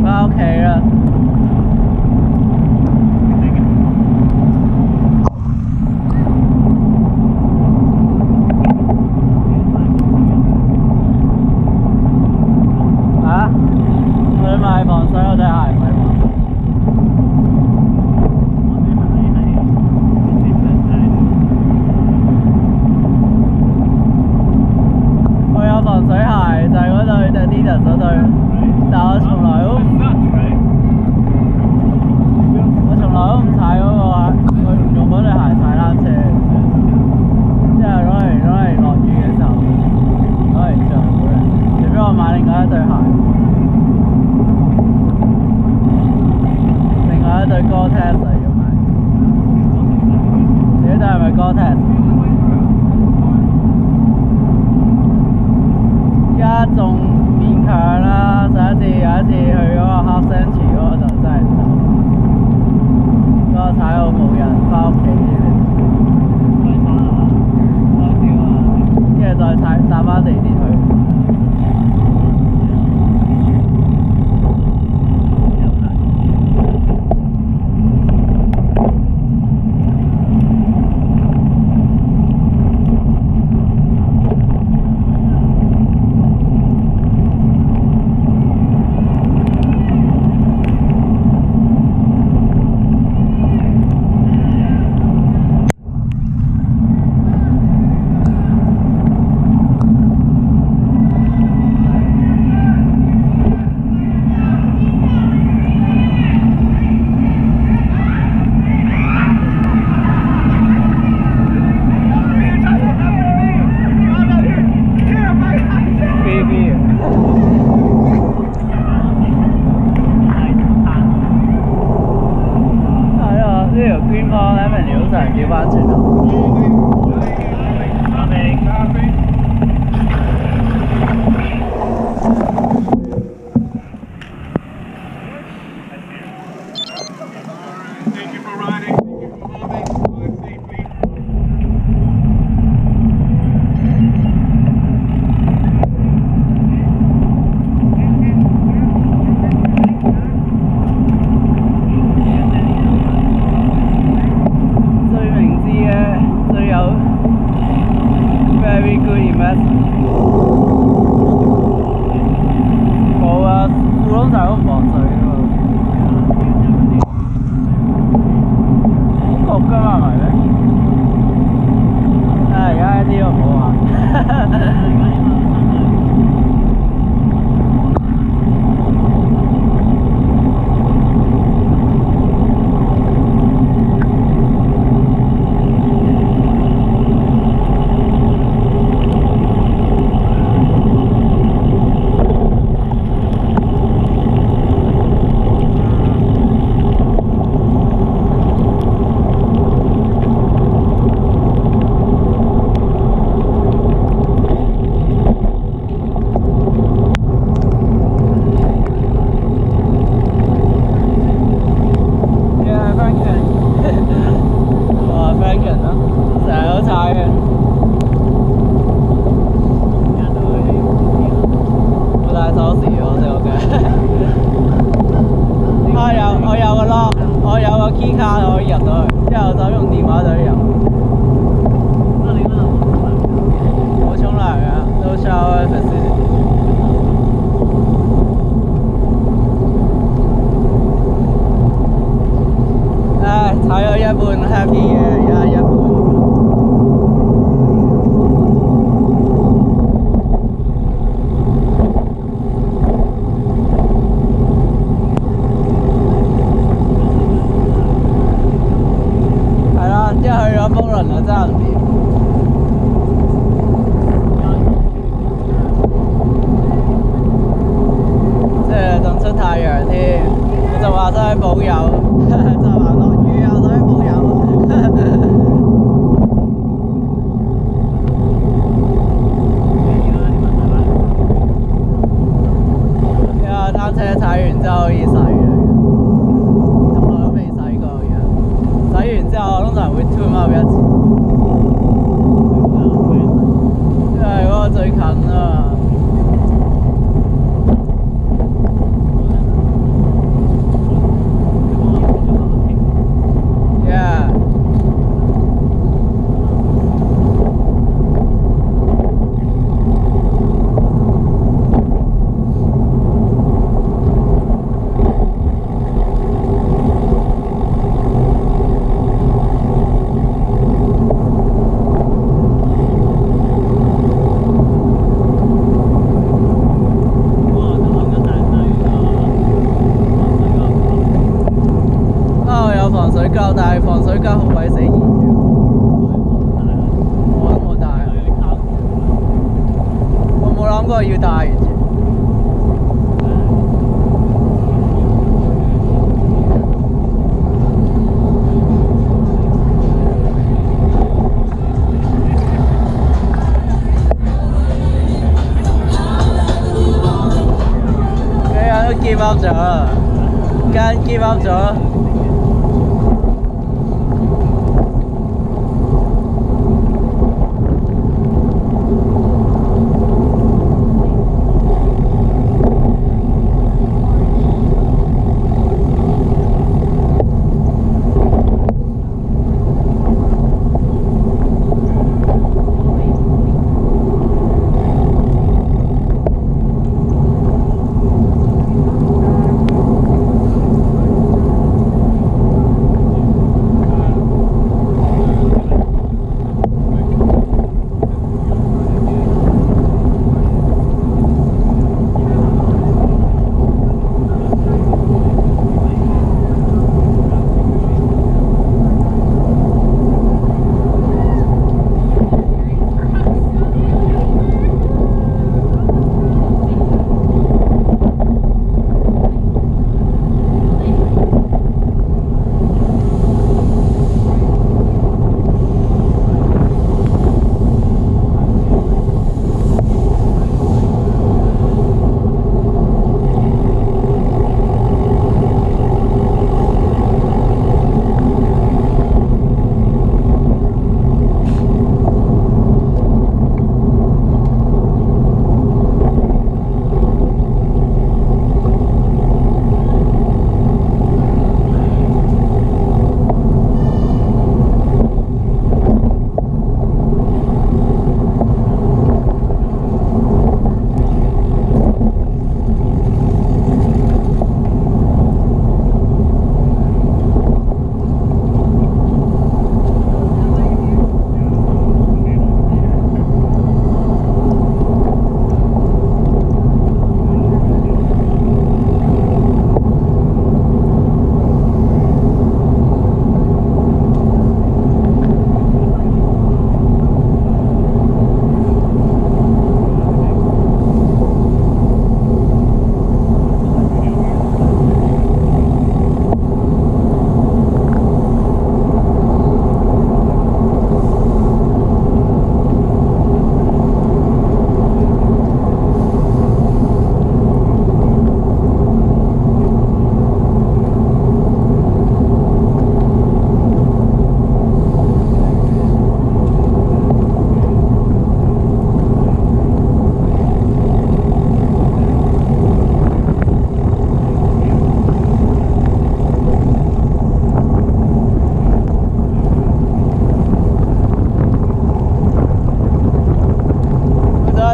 翻屋企啦。啊？我哋買防水嗰對鞋唔係防水。我有防水鞋，就係嗰對 Adidas 嗰對，但我從來都唔踩嗰個，我用嗰對鞋踩單車，即係攞嚟落雨嘅時候攞嚟着嘅。除非我買另外一對鞋，另外一對 Gore-Tex 嚟要買。你呢對係咪 Gore-Tex？而家仲勉強啦，有一次去嗰個 Half Century 嗰個就真係唔得，嗰個踩到冇人返屋企，跟住再搭返地鐵去。冇啊，普通大都唔防水㗎嘛，好焗㗎嘛係咪咧？而家一啲都唔好玩。而家好鬼死熱嘅。我冇帶，我冇諗過要帶完全。give up 咗，間 give up 咗。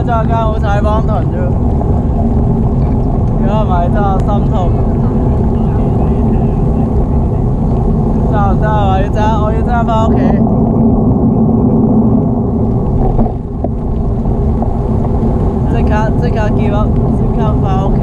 真係間好踩幫盾啫，如果唔係真係心痛。真係唔得啊！我要揸返屋企。即刻叫up，即刻返屋企。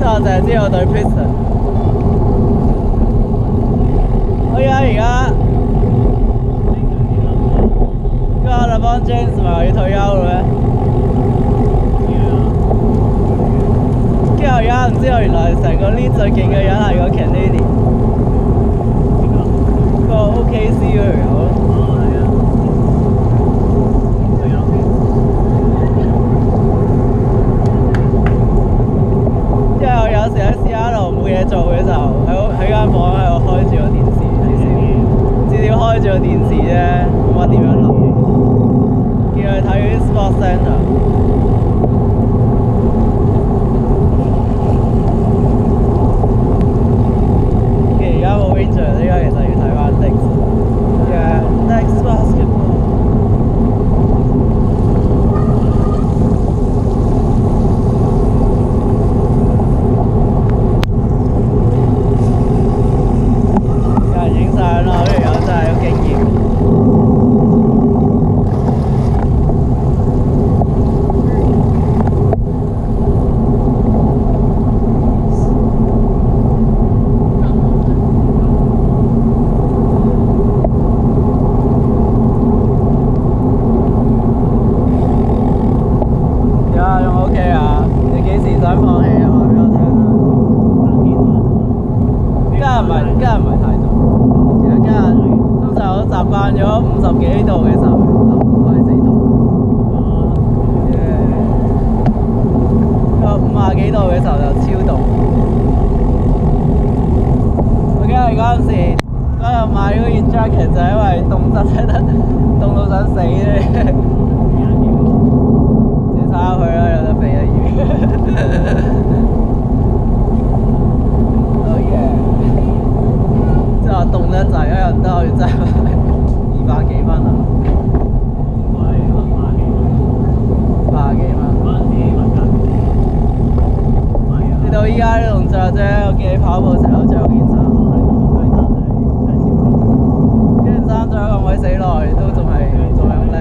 我淨係知我對 Piston。我而家LeBron James 唔係話要退休嘅咩？跟住我而家唔知道原來成個呢最勁嘅人係個 Canadian， 個 OKC 嗰條友。有時喺西雅圖冇嘢做嘅時候，喺間房喺度開住個電視，至少開住個電視啫，冇乜點樣諗。叫佢睇啲 Sports Centre。而家冇 Ranger， 呢家其實要睇翻 Next。Yeah，Next Basketball。死你！先睇下佢啦，有得避一魚。好嘢！即係話凍得滯，一日都可以掙200幾蚊啊！100幾蚊。至到依家啲動作啫，我見你跑步成日都着嗰件衫。嗰件衫着咗咁鬼死耐，都仲係咁靚。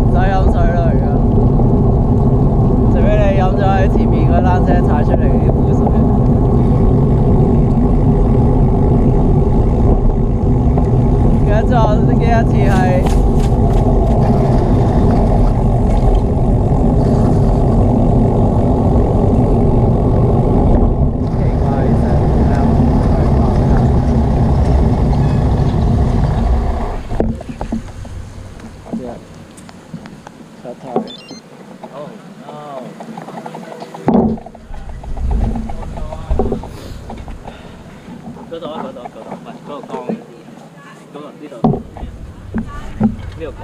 唔使飲水啦，而家，除非你飲咗喺前面嗰單車踩出嚟啲污水。記得咗記一次係奇怪嘅係啊，出台。Oh no！ 嗰度，喂，嗰個光嘅，呢度光。